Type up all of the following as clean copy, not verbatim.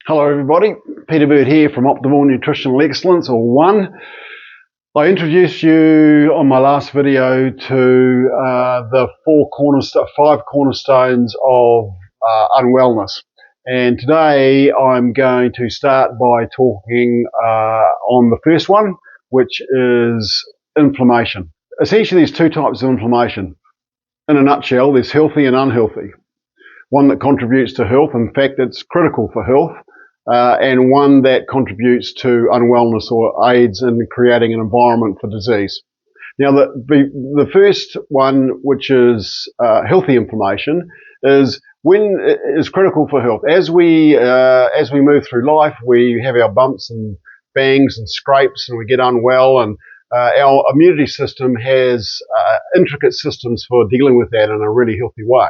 Hello everybody, Peter Bird here from Optimal Nutritional Excellence, or ONE. I introduced you on my last video to the five cornerstones of unwellness. And today I'm going to start by talking on the first one, which is inflammation. Essentially there's two types of inflammation. In a nutshell, there's healthy and unhealthy. One that contributes to health, in fact it's critical for health. And one that contributes to unwellness or aids in creating an environment for disease. Now, the first one, which is healthy inflammation, is critical for health. As we move through life, we have our bumps and bangs and scrapes, and we get unwell, and our immunity system has intricate systems for dealing with that in a really healthy way.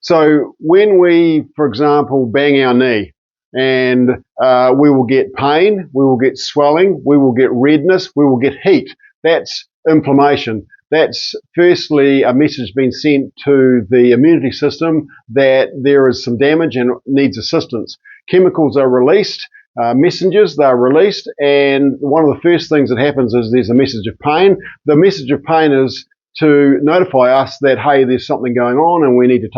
So when we, for example, bang our knee, and we will get pain, we will get swelling, we will get redness, we will get heat. That's inflammation. That's firstly a message being sent to the immunity system that there is some damage and needs assistance. Chemicals are released, messengers, they're released, and one of the first things that happens is there's a message of pain. The message of pain is to notify us that, hey, there's something going on and we need to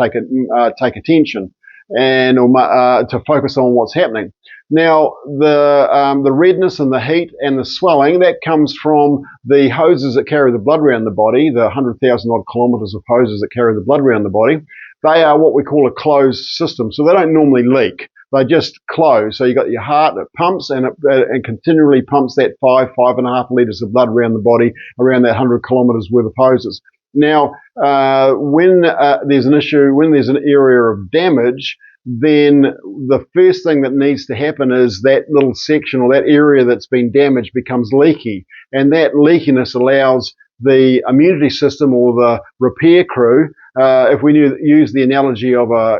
take attention and to focus on what's happening. Now, the redness and the heat and the swelling, that comes from the hoses that carry the blood around the body, the 100,000 odd kilometres of hoses that carry the blood around the body. They are what we call a closed system, so they don't normally leak. They just close. So you got your heart that pumps and it continually pumps that 5.5 litres of blood around the body, around that 100 kilometres worth of hoses. Now, when there's an issue, when there's an area of damage, then the first thing that needs to happen is that little section or that area that's been damaged becomes leaky. And that leakiness allows the immunity system or the repair crew, if we use the analogy of a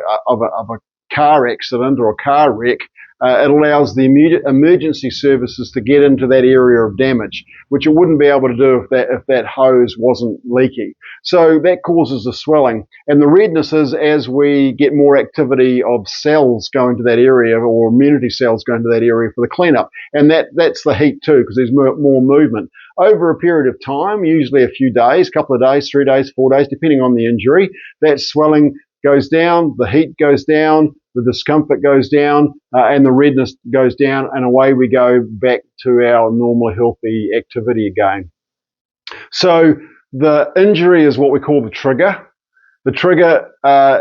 car accident or a car wreck, it allows the emergency services to get into that area of damage, which it wouldn't be able to do if that hose wasn't leaky. So that causes the swelling. And the redness is as we get more activity of cells going to that area, or immunity cells going to that area for the cleanup. And that's the heat too, because there's more movement. Over a period of time, usually a few days, couple of days, 3 days, 4 days, depending on the injury, that swelling goes down, the heat goes down, the discomfort goes down, and the redness goes down, and away we go back to our normal healthy activity again. So the injury is what we call the trigger. The trigger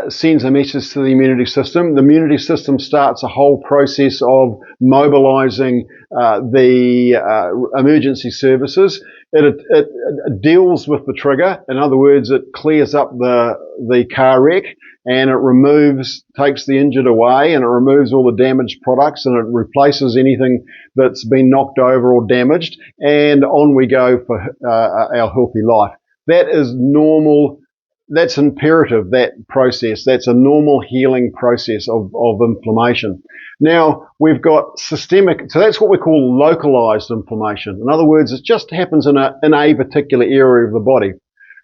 sends a message to the immunity system. The immunity system starts a whole process of mobilizing the emergency services. It deals with the trigger. In other words, it clears up the car wreck, and it takes the injured away, and it removes all the damaged products, and it replaces anything that's been knocked over or damaged, and on we go for our healthy life. That is normal. That's imperative, that process. That's a normal healing process of inflammation. Now, we've got systemic, so that's what we call localized inflammation. In other words, it just happens in a particular area of the body.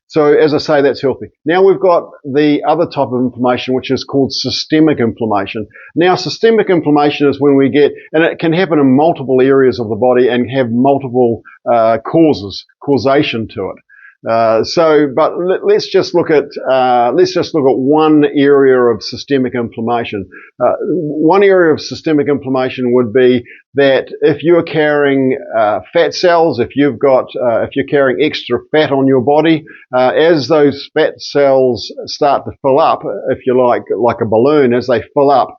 So as I say, that's healthy. Now we've got the other type of inflammation, which is called systemic inflammation. Now, systemic inflammation is when we get, and it can happen in multiple areas of the body and have multiple causation to it. But let's just look at one area of systemic inflammation. One area of systemic inflammation would be that if you're carrying fat cells, if you're carrying extra fat on your body, as those fat cells start to fill up, if you like a balloon, as they fill up,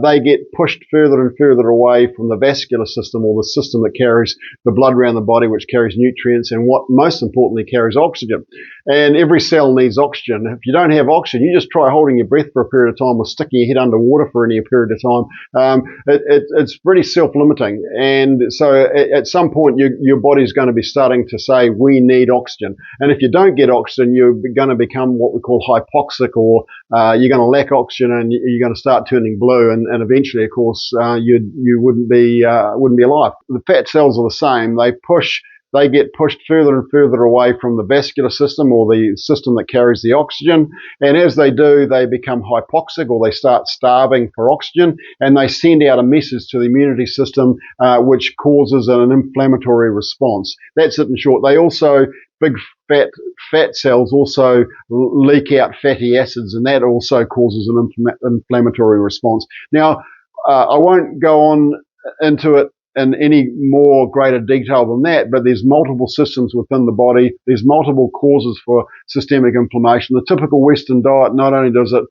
they get pushed further and further away from the vascular system, or the system that carries the blood around the body, which carries nutrients and what most importantly carries oxygen. And every cell needs oxygen. If you don't have oxygen, you just try holding your breath for a period of time or sticking your head underwater for any period of time. It's pretty self-limiting. And so at some point, your body's going to be starting to say, we need oxygen. And if you don't get oxygen, you're going to become what we call hypoxic, or you're going to lack oxygen and you're going to start turning blue. And eventually, of course, you wouldn't be alive. The fat cells are the same. They push they get pushed further and further away from the vascular system, or the system that carries the oxygen. And as they do, they become hypoxic, or they start starving for oxygen, and they send out a message to the immunity system, which causes an inflammatory response. That's it in short. They also, big fat cells also leak out fatty acids, and that also causes an inflammatory response. Now, I won't go on into it in any more greater detail than that, but there's multiple systems within the body. There's multiple causes for systemic inflammation. The typical Western diet, not only does it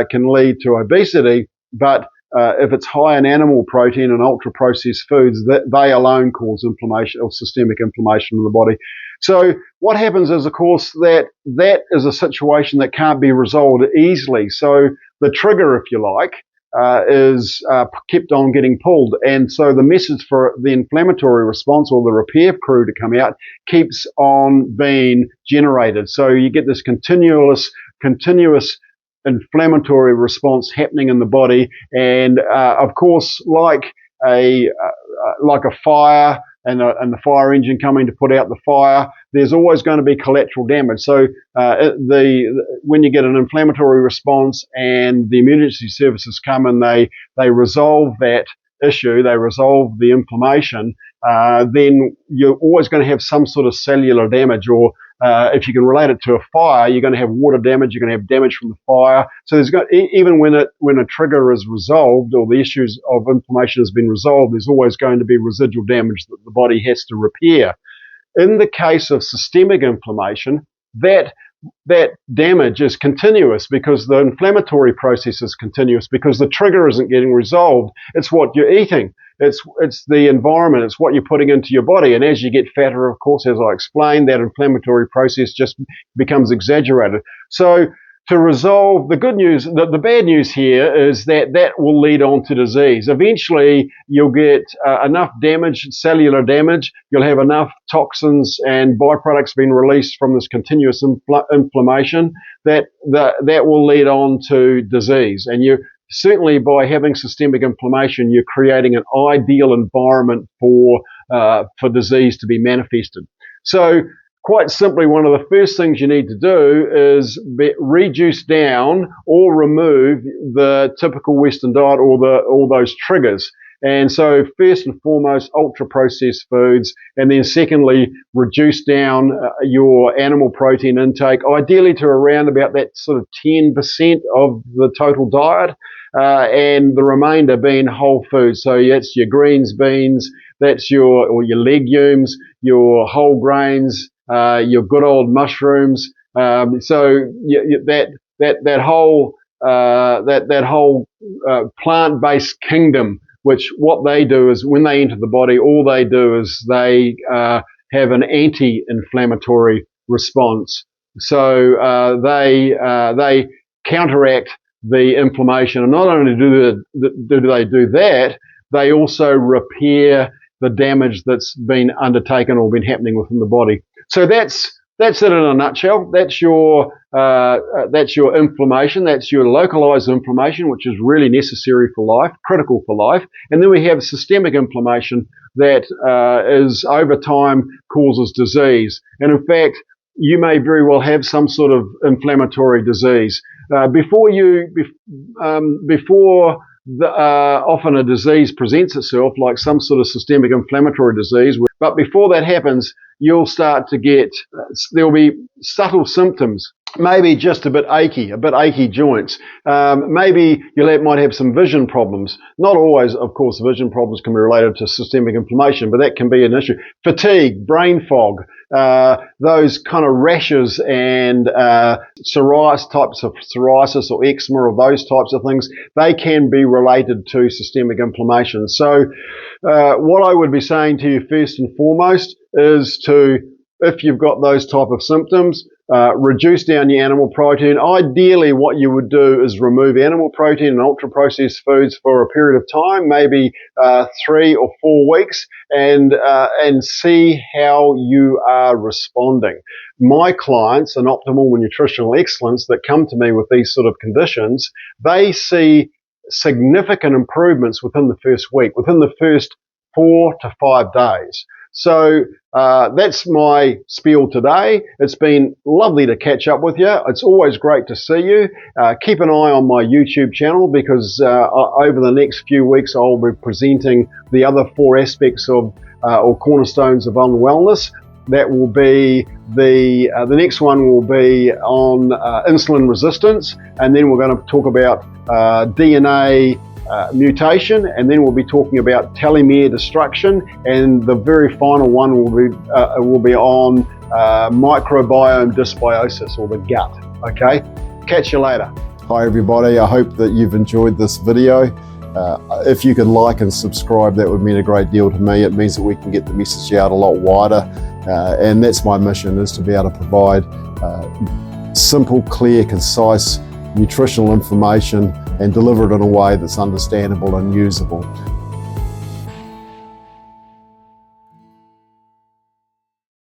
can lead to obesity, but if it's high in animal protein and ultra-processed foods, that they alone cause inflammation or systemic inflammation in the body. So what happens is, of course, that is a situation that can't be resolved easily. So the trigger, if you like, is kept on getting pulled. And so the message for the inflammatory response or the repair crew to come out keeps on being generated. So you get this continuous inflammatory response happening in the body. And of course, like a fire and the fire engine coming to put out the fire, there's always going to be collateral damage. So when you get an inflammatory response and the emergency services come and they resolve that issue, they resolve the inflammation, then you're always going to have some sort of cellular damage, or if you can relate it to a fire, you're going to have water damage, you're going to have damage from the fire. So even when a trigger is resolved, or the issues of inflammation has been resolved, there's always going to be residual damage that the body has to repair. In the case of systemic inflammation, that damage is continuous, because the inflammatory process is continuous, because the trigger isn't getting resolved. It's what you're eating. It's the environment. It's what you're putting into your body. And as you get fatter, of course, as I explained, that inflammatory process just becomes exaggerated. So to resolve, the good news, the bad news here is that will lead on to disease. Eventually, you'll get enough damage, cellular damage. You'll have enough toxins and byproducts being released from this continuous inflammation that will lead on to disease. And you certainly, by having systemic inflammation, you're creating an ideal environment for disease to be manifested. So, quite simply, one of the first things you need to do is reduce down or remove the typical Western diet, or all those triggers. And so first and foremost, ultra-processed foods, and then secondly, reduce down your animal protein intake, ideally to around about that sort of 10% of the total diet, and the remainder being whole foods. So that's your greens, beans, that's your legumes, your whole grains, your good old mushrooms. So that whole plant-based kingdom, which what they do is when they enter the body, all they do is they have an anti-inflammatory response. So they counteract the inflammation, and not only do they do that, they also repair the damage that's been undertaken or been happening within the body. So that's it in a nutshell. That's your inflammation. That's your localized inflammation, which is really necessary for life, critical for life. And then we have systemic inflammation that is over time causes disease. And in fact, you may very well have some sort of inflammatory disease often a disease presents itself, like some sort of systemic inflammatory disease. But before that happens, you'll start to get, there'll be subtle symptoms, maybe just a bit achy joints. Maybe you might have some vision problems. Not always, of course, vision problems can be related to systemic inflammation, but that can be an issue. Fatigue, brain fog, those kind of rashes and types of psoriasis or eczema or those types of things, they can be related to systemic inflammation. So what I would be saying to you first and foremost is if you've got those type of symptoms, reduce down your animal protein. Ideally, what you would do is remove animal protein and ultra-processed foods for a period of time, maybe 3 or 4 weeks, and see how you are responding. My clients in Optimal Nutritional Excellence that come to me with these sort of conditions, they see significant improvements within the first week, within the first 4 to 5 days. So that's my spiel today. It's been lovely to catch up with you. It's always great to see you. Keep an eye on my YouTube channel, because over the next few weeks I'll be presenting the other 4 aspects of or cornerstones of unwellness. That will be the next one will be on insulin resistance, and then we're going to talk about DNA mutation, and then we'll be talking about telomere destruction, and the very final one will be on microbiome dysbiosis, or the gut. Okay, catch you later. Hi everybody, I hope that you've enjoyed this video. If you could like and subscribe, that would mean a great deal to me. It means that we can get the message out a lot wider, and that's my mission, is to be able to provide simple, clear, concise nutritional information and deliver it in a way that's understandable and usable.